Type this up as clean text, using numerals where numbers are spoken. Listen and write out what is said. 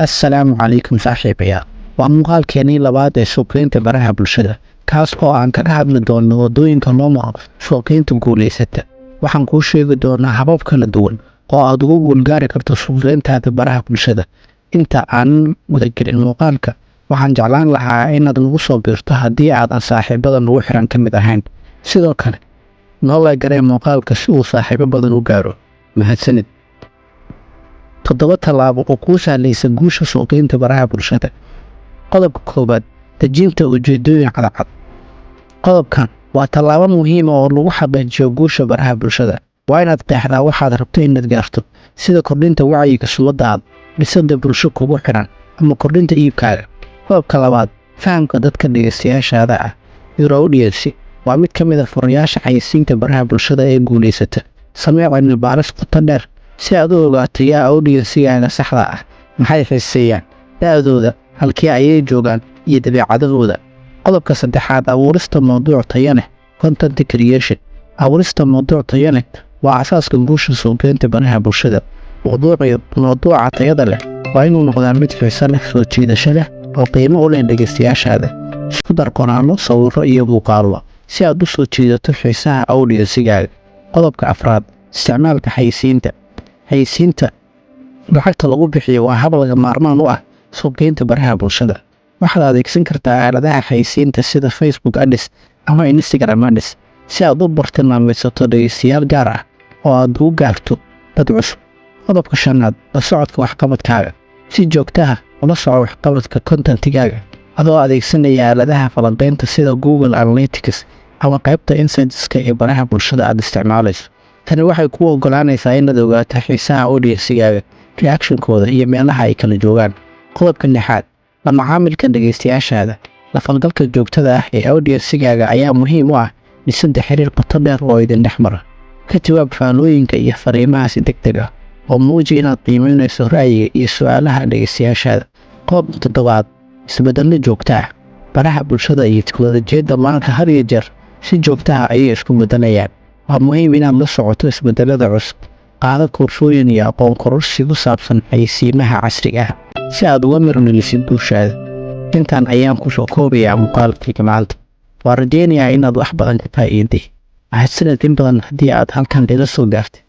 Assalaamu calaykum saaxiibayaal. Waa muuqaalkeenii labaad ee suuqgeynta baraha bulshada, kaas oo aan kaga hadli doono waddooyinka loo maro suuqgeynta guulaysata. Waxaan kuu sheegi doonaa habab kala duwan oo aad ugu guulgaari karto suuqgeyntaada baraha bulshada. Inta aanan wadagelin muuqaalka, waxaan jeclaan lahaa inaad nagu soo biirto haddii aadan saaxiibada nagu xiran ka mid ahayn. Sidoo kale, noo garee muuqaalka si uu saaxiibo badan u gaaro. Mahadsanid. 7 tallaabo oo kuu sahlaysa guusha suuqgeynta baraha bulshada. Qodobka koowaad, dejinta ujeedooyin cad. Qodobkan waa tallaabo muhiim ah oo lagu xaqiijiyo guusha baraha bulshada. Waa inaad qeexdaa waxaad rabto inaad gaarto, sida kordhinta wacyiga summadaada, dhisidda bulsho kugu xiran, ama kordhinta iibkaaga. Qodobka labaad, fahamka dadka dhageystayaashaada ah. Your audience waa mid ka mid ah furayaasha xayeysiinta baraha bulshada ee guulaysata. Samee cilmi baaris qoto dheer si aad u ogaato yaa audience-gaaga saxda ah, maxay xiiseeyaan, da'dooda, halkee ayay joogaan, iyo dabeecadahooda. Qodobka saddexaad, abuurista mowduuc tayo leh. Content creation. Abuurista mowduuc tayo leh waa asaaska guusha suuqgeynta baraha bulshada. Mowduuca tayada leh waa inuu noqdaa mid xiiso leh, soo jiidasho leh, oo qiimo u leh dhageystayaashaada. Isku dar qoraallo, sawirro iyo muuqaallo si aad u soo jiidato xiisaha audience-gaaga. Qodobka afraad, isticmaalka xayeysiinta. Xayeysiinta lacagta lagu bixiyo waa hab laga maarmaan u ah suuqgeynta baraha bulshada. Waxaad adeegsan kartaa aaladaha xayeysiinta sida Facebook Ads ama Instagram Ads si aad u bartilmaameedsato dhageystayaal gaar ah oo aad ugu gaarto dad cusub. Qodobka shanaad, la socodka waxqabadkaaga. Si joogto ah ula soco waxqabadka content-gaaga adoo adeegsanaya aaladaha falanqaynta sida Google Analytics ama qaybta insights-ka ee baraha bulshada aad isticmaalayso. Tani waxay kuu oggolaanaysaa inaad ogaato xiisaha audience-gaaga, reaction-kooda, iyo meelaha ay kala joogaan. Qodobka lixaad, la macaamilka dhageystayaashaada. La falgalka joogtada ah ee audience-gaaga ayaa muhiim u ah dhisidda xiriir qoto dheer oo idin dhex mara. Ka jawaab faallooyinka iyo fariimaha si degdeg ah, oo muuji inaad qiimeynayso ra'yiga iyo su'aalaha dhageystayaashaada. Qodobka toddobaad, isbeddello joogto ah. Baraha bulshada iyo tiknoolajiyadda maanta had iyo jeer si joogto ah ayay isku beddelayaan. Waa muhiim inaad la socoto isbeddellada cusub, qaado koorsooyin iyo aqoon kororsi ku saabsan xayeysiimaha casriga ah si aad uga mirnelisid guushaada. Intaan ayaan ku soo koobayaa muuqaalkayga maanta. Waan rajeynayaa inaad wax badan ka faa'iiday. Mahadsanid in badan haddii aad halkan ila soo gaartay.